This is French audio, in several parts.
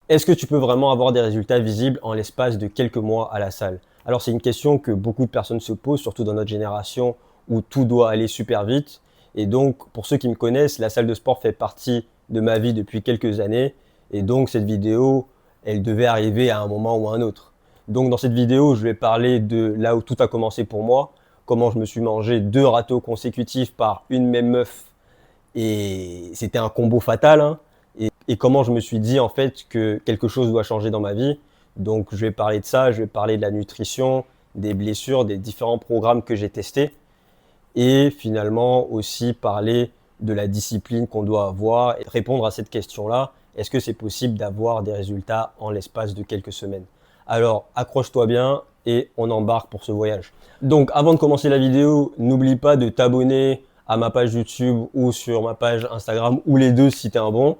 Est-ce que tu peux vraiment avoir des résultats visibles en l'espace de quelques mois à la salle? Alors c'est une question que beaucoup de personnes se posent, surtout dans notre génération où tout doit aller super vite. Et donc, pour ceux qui me connaissent, la salle de sport fait partie de ma vie depuis quelques années. Et donc, cette vidéo, elle devait arriver à un moment ou à un autre. Donc, dans cette vidéo, je vais parler de là où tout a commencé pour moi, comment je me suis mangé 2 râteaux consécutifs par une même meuf. Et c'était un combo fatal, hein. Et comment je me suis dit en fait que quelque chose doit changer dans ma vie. Donc je vais parler de ça, je vais parler de la nutrition, des blessures, des différents programmes que j'ai testés et finalement aussi parler de la discipline qu'on doit avoir et répondre à cette question-là. Est-ce que c'est possible d'avoir des résultats en l'espace de quelques semaines? Alors accroche-toi bien et on embarque pour ce voyage. Donc avant de commencer la vidéo, n'oublie pas de t'abonner à ma page YouTube ou sur ma page Instagram ou les deux si t'es un bon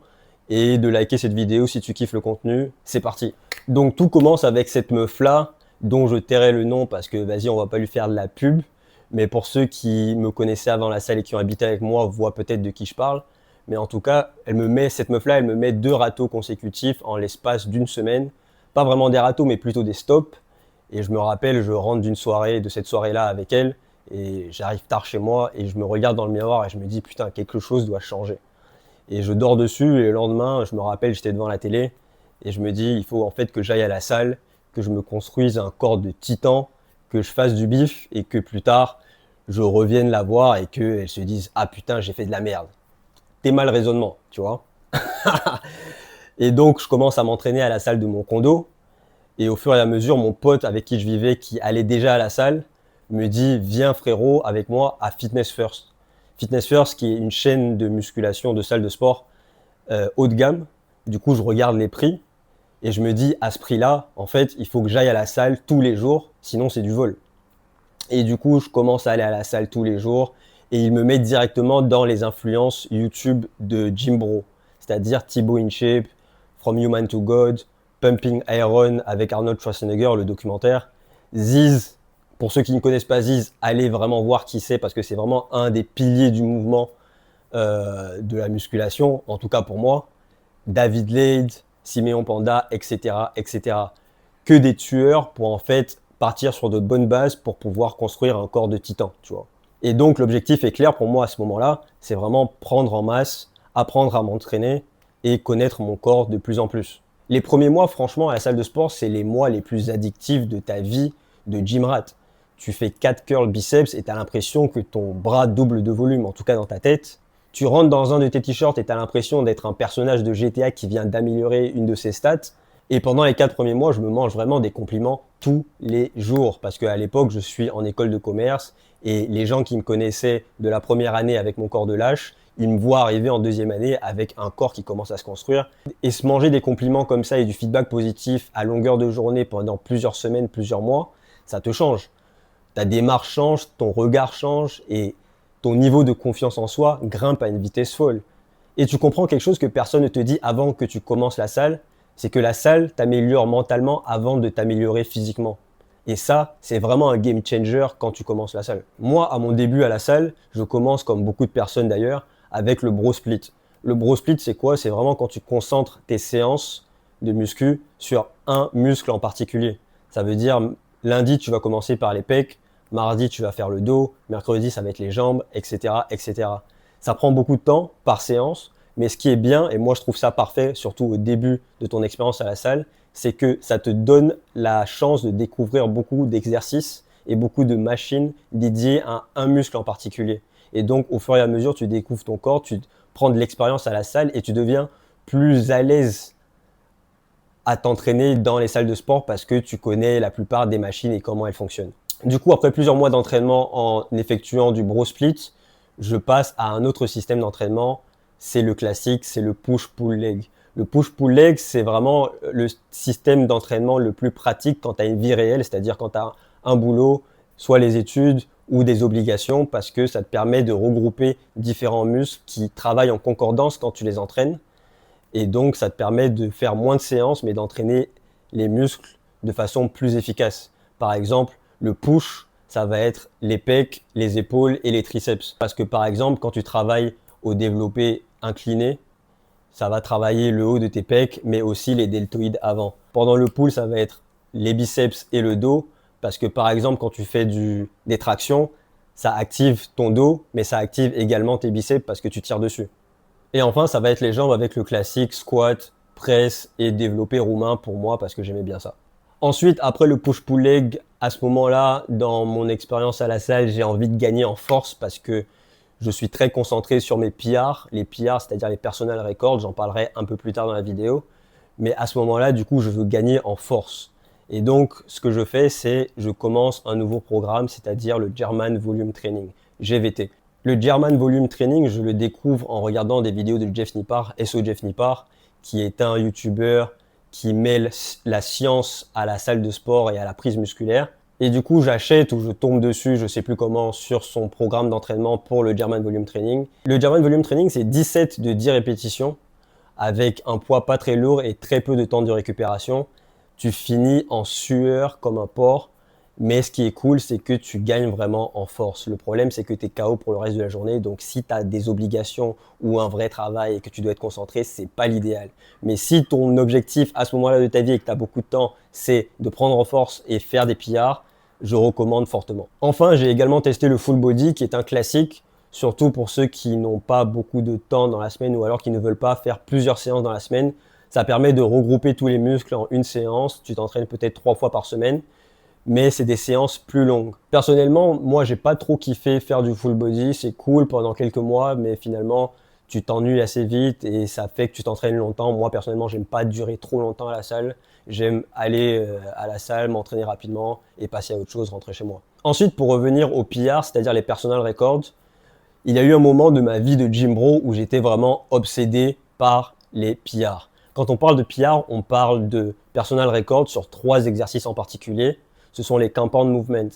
et de liker cette vidéo si tu kiffes le contenu. C'est parti. Donc tout commence avec cette meuf là dont je tairai le nom parce que vas-y on va pas lui faire de la pub. Mais pour ceux qui me connaissaient avant la salle et qui ont habité avec moi, voient peut-être de qui je parle. Mais en tout cas, cette meuf-là, elle me met 2 râteaux consécutifs en l'espace d'une semaine. Pas vraiment des râteaux, mais plutôt des stops. Et je me rappelle, je rentre d'une soirée, de cette soirée-là avec elle, et j'arrive tard chez moi, et je me regarde dans le miroir et je me dis, putain, quelque chose doit changer. Et je dors dessus, et le lendemain, je me rappelle, j'étais devant la télé, et je me dis, il faut en fait que j'aille à la salle, que je me construise un corps de titan, que je fasse du bif, et que plus tard, je revienne la voir et qu'elle se dise, ah putain, j'ai fait de la merde. T'es mal raisonnement, tu vois. Et donc, je commence à m'entraîner à la salle de mon condo, et au fur et à mesure, mon pote avec qui je vivais, qui allait déjà à la salle, me dit, viens frérot, avec moi à Fitness First. Fitness First, qui est une chaîne de musculation, de salle de sport haut de gamme. Du coup, je regarde les prix et je me dis, à ce prix-là, en fait, il faut que j'aille à la salle tous les jours, sinon c'est du vol. Et du coup, je commence à aller à la salle tous les jours et ils me mettent directement dans les influences YouTube de Gym Bro, c'est-à-dire Thibaut InShape, From Human to God, Pumping Iron avec Arnold Schwarzenegger, le documentaire. Ziz, pour ceux qui ne connaissent pas Ziz, allez vraiment voir qui c'est parce que c'est vraiment un des piliers du mouvement de la musculation, en tout cas pour moi. David Lade, Simeon Panda, etc., etc. Que des tueurs pour en fait partir sur de bonnes bases pour pouvoir construire un corps de titan, tu vois. Et donc l'objectif est clair pour moi à ce moment-là, c'est vraiment prendre en masse, apprendre à m'entraîner et connaître mon corps de plus en plus. Les premiers mois, franchement, à la salle de sport, c'est les mois les plus addictifs de ta vie de gym rat. Tu fais 4 curls biceps et tu as l'impression que ton bras double de volume, en tout cas dans ta tête. Tu rentres dans un de tes t-shirts et tu as l'impression d'être un personnage de GTA qui vient d'améliorer une de ses stats. Et pendant les 4 premiers mois, je me mange vraiment des compliments tous les jours. Parce qu'à l'époque, je suis en école de commerce et les gens qui me connaissaient de la première année avec mon corps de lâche, ils me voient arriver en deuxième année avec un corps qui commence à se construire. Et se manger des compliments comme ça et du feedback positif à longueur de journée pendant plusieurs semaines, plusieurs mois, ça te change. Ta démarche change, ton regard change et ton niveau de confiance en soi grimpe à une vitesse folle. Et tu comprends quelque chose que personne ne te dit avant que tu commences la salle, c'est que la salle t'améliore mentalement avant de t'améliorer physiquement. Et ça, c'est vraiment un game changer quand tu commences la salle. Moi, à mon début à la salle, je commence comme beaucoup de personnes d'ailleurs, avec le bro split. Le bro split, c'est quoi? C'est vraiment quand tu concentres tes séances de muscu sur un muscle en particulier. Ça veut dire, lundi, tu vas commencer par les pecs, mardi, tu vas faire le dos, mercredi, ça va être les jambes, etc., etc. Ça prend beaucoup de temps par séance, mais ce qui est bien, et moi je trouve ça parfait, surtout au début de ton expérience à la salle, c'est que ça te donne la chance de découvrir beaucoup d'exercices et beaucoup de machines dédiées à un muscle en particulier. Et donc, au fur et à mesure, tu découvres ton corps, tu prends de l'expérience à la salle et tu deviens plus à l'aise à t'entraîner dans les salles de sport parce que tu connais la plupart des machines et comment elles fonctionnent. Du coup, après plusieurs mois d'entraînement en effectuant du bro split, je passe à un autre système d'entraînement. C'est le classique, c'est le push-pull-leg. Le push-pull-leg, c'est vraiment le système d'entraînement le plus pratique quand tu as une vie réelle, c'est-à-dire quand tu as un boulot, soit les études ou des obligations, parce que ça te permet de regrouper différents muscles qui travaillent en concordance quand tu les entraînes. Et donc, ça te permet de faire moins de séances, mais d'entraîner les muscles de façon plus efficace. Par exemple, le push, ça va être les pecs, les épaules et les triceps. Parce que par exemple, quand tu travailles au développé incliné, ça va travailler le haut de tes pecs, mais aussi les deltoïdes avant. Pendant le pull, ça va être les biceps et le dos, parce que par exemple, quand tu fais des tractions, ça active ton dos, mais ça active également tes biceps parce que tu tires dessus. Et enfin, ça va être les jambes avec le classique squat, presse et développé roumain pour moi parce que j'aimais bien ça. Ensuite, après le push-pull leg, à ce moment-là, dans mon expérience à la salle, j'ai envie de gagner en force parce que je suis très concentré sur mes PR. Les PR, c'est-à-dire les personal records, j'en parlerai un peu plus tard dans la vidéo. Mais à ce moment-là, du coup, je veux gagner en force. Et donc, ce que je fais, c'est je commence un nouveau programme, c'est-à-dire le German Volume Training, GVT. Le German Volume Training, je le découvre en regardant des vidéos de Jeff Nippard, SO Jeff Nippard, qui est un YouTuber qui mêle la science à la salle de sport et à la prise musculaire. Et du coup, j'achète ou je tombe dessus, je sais plus comment, sur son programme d'entraînement pour le German Volume Training. Le German Volume Training, c'est 10 sets de 10 répétitions avec un poids pas très lourd et très peu de temps de récupération. Tu finis en sueur comme un porc. Mais ce qui est cool, c'est que tu gagnes vraiment en force. Le problème, c'est que tu es KO pour le reste de la journée. Donc, si tu as des obligations ou un vrai travail et que tu dois être concentré, c'est pas l'idéal. Mais si ton objectif à ce moment-là de ta vie et que tu as beaucoup de temps, c'est de prendre en force et faire des pillards, je recommande fortement. Enfin, j'ai également testé le full body qui est un classique, surtout pour ceux qui n'ont pas beaucoup de temps dans la semaine ou alors qui ne veulent pas faire plusieurs séances dans la semaine. Ça permet de regrouper tous les muscles en une séance. Tu t'entraînes peut-être 3 fois par semaine, mais c'est des séances plus longues. Personnellement, moi, j'ai pas trop kiffé faire du full body. C'est cool pendant quelques mois, mais finalement, tu t'ennuies assez vite et ça fait que tu t'entraînes longtemps. Moi, personnellement, j'aime pas durer trop longtemps à la salle. J'aime aller à la salle, m'entraîner rapidement et passer à autre chose, rentrer chez moi. Ensuite, pour revenir aux PR, c'est-à-dire les personal records, il y a eu un moment de ma vie de gym bro où j'étais vraiment obsédé par les PR. Quand on parle de PR, on parle de personal records sur 3 exercices en particulier. Ce sont les compound movements.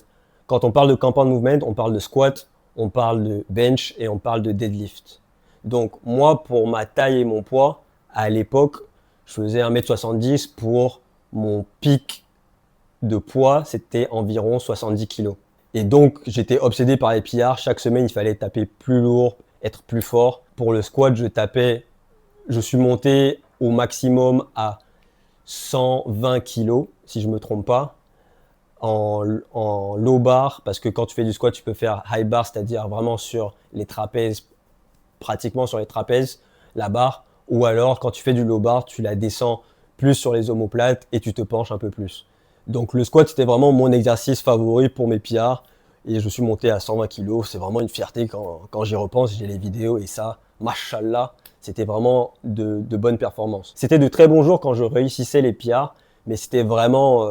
Quand on parle de compound movement, on parle de squat, on parle de bench et on parle de deadlift. Donc moi, pour ma taille et mon poids, à l'époque, je faisais 1m70 pour mon pic de poids, c'était environ 70 kg. Et donc, j'étais obsédé par les PR. Chaque semaine, il fallait taper plus lourd, être plus fort. Pour le squat, je suis monté au maximum à 120 kg, si je me trompe pas, en low bar, parce que quand tu fais du squat, tu peux faire high bar, c'est-à-dire vraiment sur les trapèzes, pratiquement sur les trapèzes, la barre, ou alors quand tu fais du low bar, tu la descends plus sur les omoplates et tu te penches un peu plus. Donc le squat, c'était vraiment mon exercice favori pour mes PR et je suis monté à 120 kg. C'est vraiment une fierté quand j'y repense, j'ai les vidéos et ça, mashallah, c'était vraiment de bonnes performances. C'était de très bons jours quand je réussissais les PR, mais c'était vraiment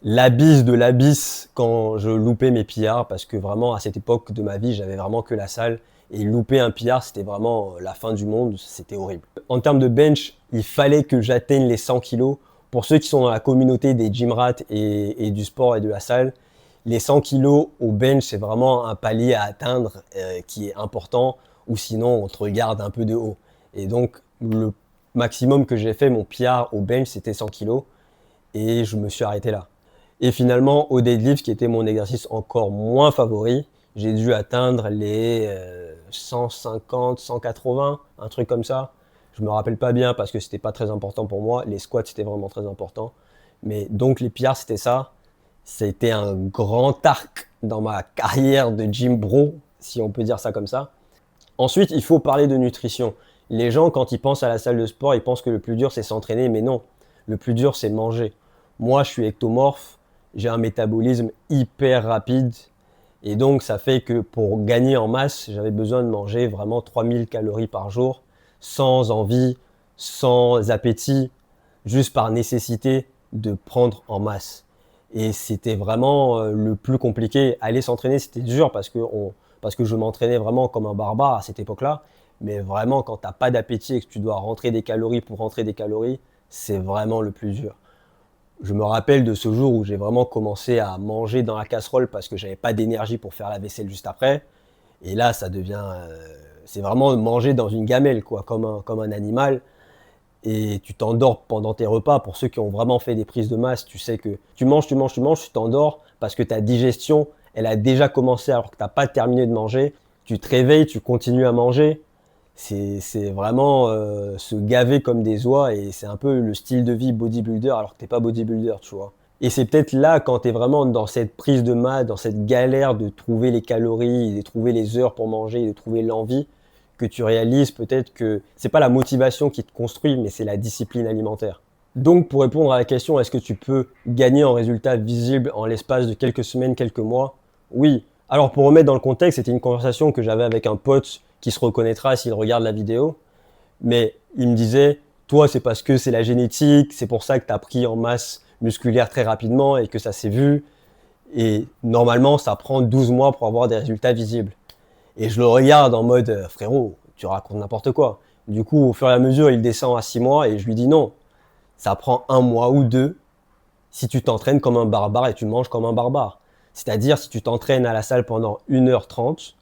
l'abysse de l'abysse quand je loupais mes PR parce que vraiment à cette époque de ma vie, j'avais vraiment que la salle et louper un PR, c'était vraiment la fin du monde, c'était horrible. En termes de bench, il fallait que j'atteigne les 100 kg. Pour ceux qui sont dans la communauté des gym rats et du sport et de la salle, les 100 kg au bench, c'est vraiment un palier à atteindre qui est important ou sinon on te regarde un peu de haut. Et donc le maximum que j'ai fait, mon PR au bench, c'était 100 kg et je me suis arrêté là. Et finalement, au deadlift, qui était mon exercice encore moins favori, j'ai dû atteindre les 150, 180, un truc comme ça. Je me rappelle pas bien parce que c'était pas très important pour moi. Les squats, c'était vraiment très important. Mais donc, les PR, c'était ça. C'était un grand arc dans ma carrière de gym bro, si on peut dire ça comme ça. Ensuite, il faut parler de nutrition. Les gens, quand ils pensent à la salle de sport, ils pensent que le plus dur, c'est s'entraîner. Mais non, le plus dur, c'est manger. Moi, je suis ectomorphe. J'ai un métabolisme hyper rapide et donc ça fait que pour gagner en masse, j'avais besoin de manger vraiment 3000 calories par jour, sans envie, sans appétit, juste par nécessité de prendre en masse. Et c'était vraiment le plus compliqué. Aller s'entraîner, c'était dur parce que je m'entraînais vraiment comme un barbare à cette époque-là. Mais vraiment, quand tu n'as pas d'appétit et que tu dois rentrer des calories pour rentrer des calories, c'est vraiment le plus dur. Je me rappelle de ce jour où j'ai vraiment commencé à manger dans la casserole parce que j'avais pas d'énergie pour faire la vaisselle juste après. Et là, ça devient, c'est vraiment manger dans une gamelle, quoi, comme un animal. Et tu t'endors pendant tes repas. Pour ceux qui ont vraiment fait des prises de masse, tu sais que tu manges, tu t'endors parce que ta digestion, elle a déjà commencé alors que tu n'as pas terminé de manger. Tu te réveilles, tu continues à manger. C'est vraiment se gaver comme des oies et c'est un peu le style de vie bodybuilder alors que t'es pas bodybuilder, tu vois. Et c'est peut-être là, quand tu es vraiment dans cette prise de maths, dans cette galère de trouver les calories, de trouver les heures pour manger, de trouver l'envie, que tu réalises peut-être que c'est pas la motivation qui te construit, mais c'est la discipline alimentaire. Donc, pour répondre à la question, est-ce que tu peux gagner en résultats visibles en l'espace de quelques semaines, quelques mois? Oui. Alors, pour remettre dans le contexte, c'était une conversation que j'avais avec un pote qui se reconnaîtra s'il regarde la vidéo. Mais il me disait, toi, c'est parce que c'est la génétique, c'est pour ça que tu as pris en masse musculaire très rapidement et que ça s'est vu. Et normalement, ça prend 12 mois pour avoir des résultats visibles. Et je le regarde en mode, frérot, tu racontes n'importe quoi. Du coup, au fur et à mesure, il descend à 6 mois et je lui dis non, ça prend 1 mois ou 2 si tu t'entraînes comme un barbare et tu manges comme un barbare. C'est-à-dire, si tu t'entraînes à la salle pendant 1h30,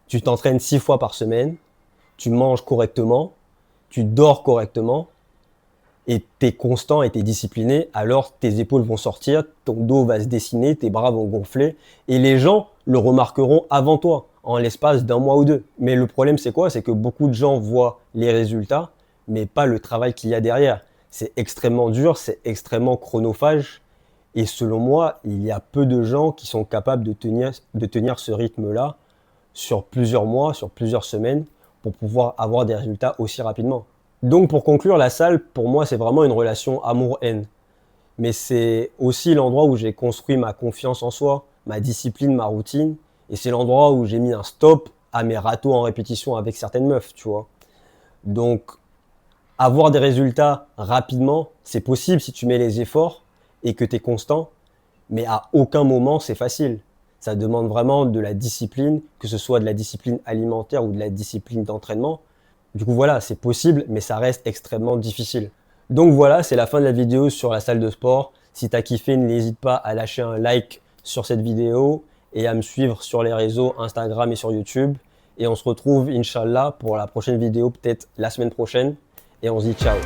tu t'entraînes 6 fois par semaine, tu manges correctement, tu dors correctement et tu es constant et tu es discipliné, alors tes épaules vont sortir, ton dos va se dessiner, tes bras vont gonfler et les gens le remarqueront avant toi, en l'espace d'1 mois ou 2. Mais le problème, c'est quoi? C'est que beaucoup de gens voient les résultats, mais pas le travail qu'il y a derrière. C'est extrêmement dur, c'est extrêmement chronophage. Et selon moi, il y a peu de gens qui sont capables de tenir ce rythme-là sur plusieurs mois, sur plusieurs semaines, pour pouvoir avoir des résultats aussi rapidement. Donc pour conclure, la salle, pour moi, c'est vraiment une relation amour-haine. Mais c'est aussi l'endroit où j'ai construit ma confiance en soi, ma discipline, ma routine. Et c'est l'endroit où j'ai mis un stop à mes râteaux en répétition avec certaines meufs, tu vois. Donc avoir des résultats rapidement, c'est possible si tu mets les efforts et que tu es constant, mais à aucun moment c'est facile. Ça demande vraiment de la discipline, que ce soit de la discipline alimentaire ou de la discipline d'entraînement. Du coup voilà, c'est possible, mais ça reste extrêmement difficile. Donc voilà, c'est la fin de la vidéo sur la salle de sport. Si tu as kiffé, n'hésite pas à lâcher un like sur cette vidéo et à me suivre sur les réseaux Instagram et sur YouTube. Et on se retrouve, Inch'Allah, pour la prochaine vidéo, peut-être la semaine prochaine. Et on se dit ciao.